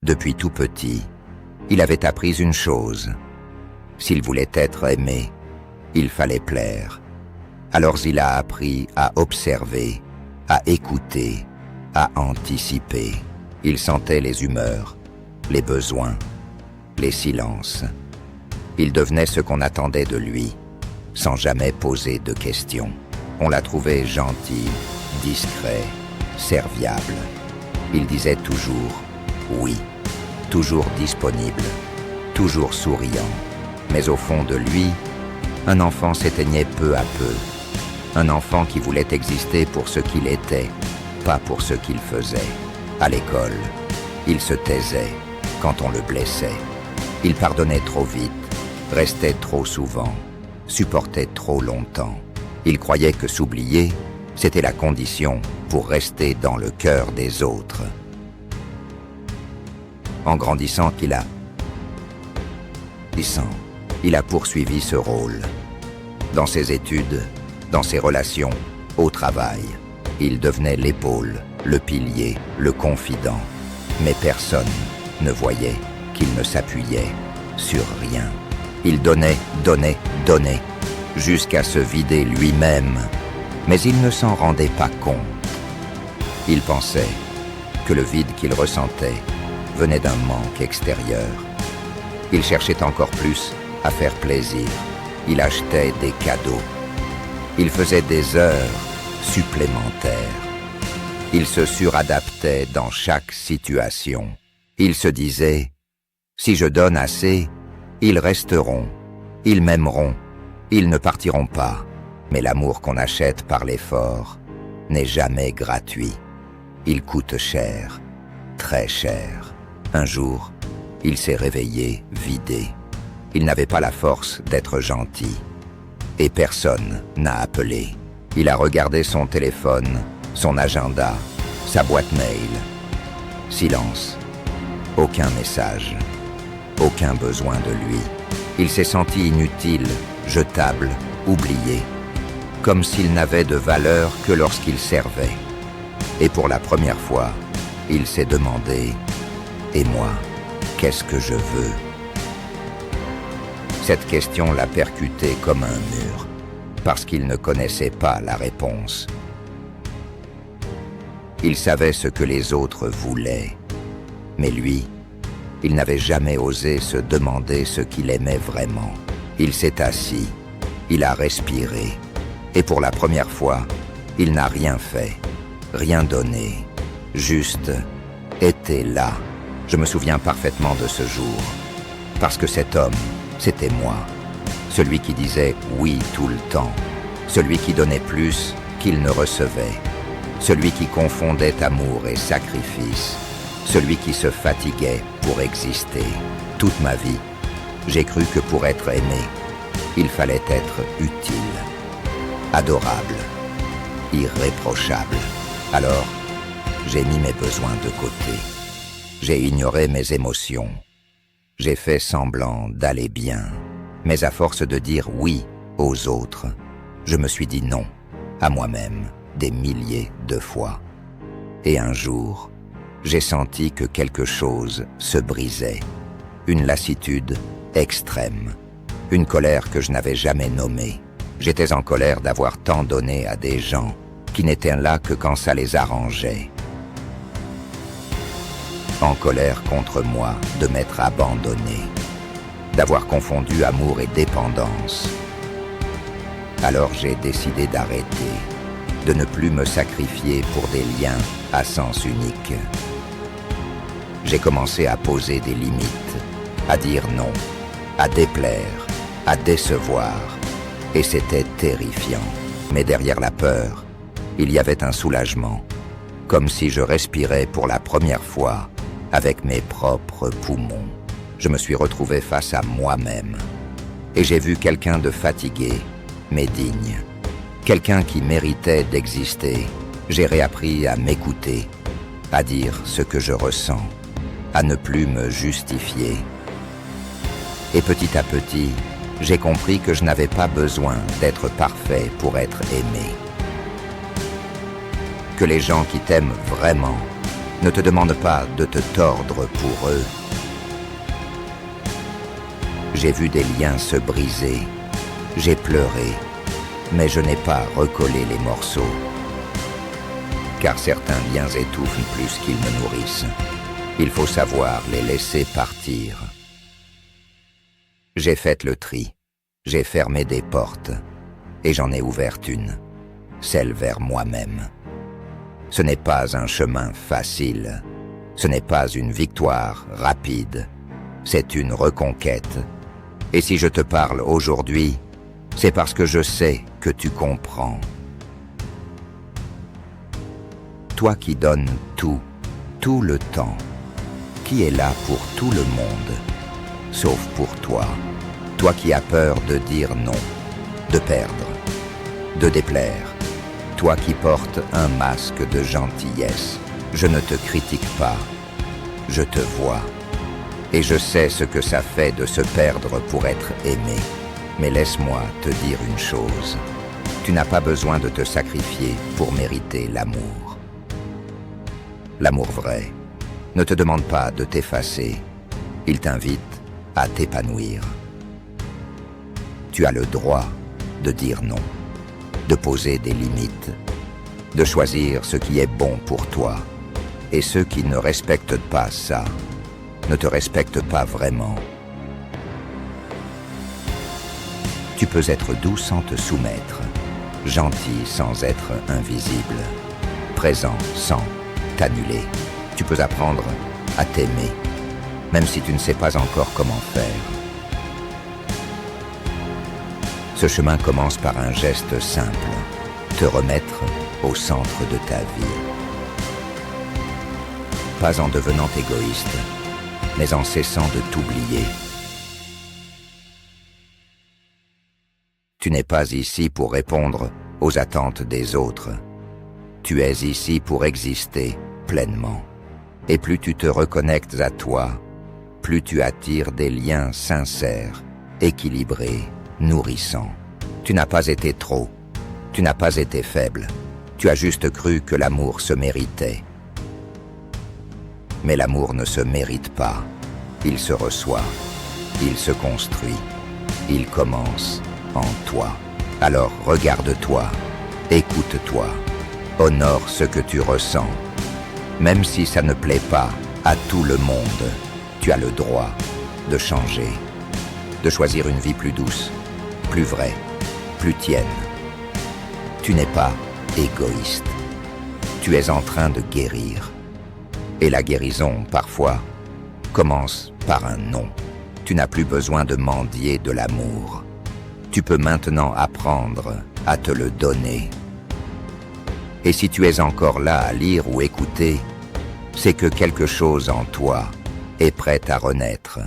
Depuis tout petit, il avait appris une chose. S'il voulait être aimé, il fallait plaire. Alors il a appris à observer, à écouter, à anticiper. Il sentait les humeurs, les besoins, les silences. Il devenait ce qu'on attendait de lui, sans jamais poser de questions. On l'a trouvé gentil, discret, serviable. Il disait toujours oui, toujours disponible, toujours souriant. Mais au fond de lui, un enfant s'éteignait peu à peu. Un enfant qui voulait exister pour ce qu'il était, pas pour ce qu'il faisait. À l'école, il se taisait quand on le blessait. Il pardonnait trop vite, restait trop souvent, supportait trop longtemps. Il croyait que s'oublier, c'était la condition pour rester dans le cœur des autres. En grandissant, il a poursuivi ce rôle. Dans ses études, dans ses relations, au travail, il devenait l'épaule, le pilier, le confident. Mais personne ne voyait qu'il ne s'appuyait sur rien. Il donnait, jusqu'à se vider lui-même, mais il ne s'en rendait pas compte. Il pensait que le vide qu'il ressentait venait d'un manque extérieur. Il cherchait encore plus à faire plaisir. Il achetait des cadeaux. Il faisait des heures supplémentaires. Il se suradaptait dans chaque situation. Il se disait, si je donne assez, ils resteront, ils m'aimeront, ils ne partiront pas. Mais l'amour qu'on achète par l'effort n'est jamais gratuit. Il coûte cher, très cher. Un jour, il s'est réveillé vidé. Il n'avait pas la force d'être gentil. Et personne n'a appelé. Il a regardé son téléphone, son agenda, sa boîte mail. Silence. Aucun message. Aucun besoin de lui. Il s'est senti inutile, jetable, oublié. Comme s'il n'avait de valeur que lorsqu'il servait. Et pour la première fois, il s'est demandé « Et moi, qu'est-ce que je veux ?» Cette question l'a percuté comme un mur, parce qu'il ne connaissait pas la réponse. Il savait ce que les autres voulaient, mais lui, il n'avait jamais osé se demander ce qu'il aimait vraiment. Il s'est assis, il a respiré, et pour la première fois, il n'a rien fait, rien donné, juste été là. Je me souviens parfaitement de ce jour, parce que cet homme, c'était moi, celui qui disait oui tout le temps, celui qui donnait plus qu'il ne recevait, celui qui confondait amour et sacrifice, celui qui se fatiguait pour exister. Toute ma vie, j'ai cru que pour être aimé, il fallait être utile, adorable, irréprochable. Alors, j'ai mis mes besoins de côté. J'ai ignoré mes émotions. J'ai fait semblant d'aller bien. Mais à force de dire oui aux autres, je me suis dit non à moi-même des milliers de fois. Et un jour, j'ai senti que quelque chose se brisait. Une lassitude extrême. Une colère que je n'avais jamais nommée. J'étais en colère d'avoir tant donné à des gens qui n'étaient là que quand ça les arrangeait. En colère contre moi de m'être abandonné, d'avoir confondu amour et dépendance. Alors j'ai décidé d'arrêter, de ne plus me sacrifier pour des liens à sens unique. J'ai commencé à poser des limites, à dire non, à déplaire, à décevoir, et c'était terrifiant. Mais derrière la peur, il y avait un soulagement, comme si je respirais pour la première fois avec mes propres poumons. Je me suis retrouvé face à moi-même. Et j'ai vu quelqu'un de fatigué, mais digne. Quelqu'un qui méritait d'exister. J'ai réappris à m'écouter, à dire ce que je ressens, à ne plus me justifier. Et petit à petit, j'ai compris que je n'avais pas besoin d'être parfait pour être aimé. Que les gens qui t'aiment vraiment Ne te demande pas de te tordre pour eux. J'ai vu des liens se briser, j'ai pleuré, mais je n'ai pas recollé les morceaux. Car certains liens étouffent plus qu'ils ne nourrissent. Il faut savoir les laisser partir. J'ai fait le tri, j'ai fermé des portes, et j'en ai ouvert une, celle vers moi-même. Ce n'est pas un chemin facile, ce n'est pas une victoire rapide, c'est une reconquête. Et si je te parle aujourd'hui, c'est parce que je sais que tu comprends. Toi qui donnes tout le temps, qui est là pour tout le monde, sauf pour toi. Toi qui as peur de dire non, de perdre, de déplaire. Toi qui portes un masque de gentillesse. Je ne te critique pas, je te vois. Et je sais ce que ça fait de se perdre pour être aimé. Mais laisse-moi te dire une chose. Tu n'as pas besoin de te sacrifier pour mériter l'amour. L'amour vrai ne te demande pas de t'effacer. Il t'invite à t'épanouir. Tu as le droit de dire non, de poser des limites, de choisir ce qui est bon pour toi. Et ceux qui ne respectent pas ça, ne te respectent pas vraiment. Tu peux être doux sans te soumettre, gentil sans être invisible, présent sans t'annuler. Tu peux apprendre à t'aimer, même si tu ne sais pas encore comment faire. Ce chemin commence par un geste simple, te remettre au centre de ta vie. Pas en devenant égoïste, mais en cessant de t'oublier. Tu n'es pas ici pour répondre aux attentes des autres. Tu es ici pour exister pleinement. Et plus tu te reconnectes à toi, plus tu attires des liens sincères, équilibrés, nourrissants. Tu n'as pas été trop, tu n'as pas été faible, tu as juste cru que l'amour se méritait. Mais l'amour ne se mérite pas, il se reçoit, il se construit, il commence en toi. Alors regarde-toi, écoute-toi, honore ce que tu ressens. Même si ça ne plaît pas à tout le monde, tu as le droit de changer, de choisir une vie plus douce, plus vraie, plus tienne. Tu n'es pas égoïste, tu es en train de guérir. Et la guérison, parfois, commence par un non. Tu n'as plus besoin de mendier de l'amour. Tu peux maintenant apprendre à te le donner. Et si tu es encore là à lire ou écouter, c'est que quelque chose en toi est prêt à renaître.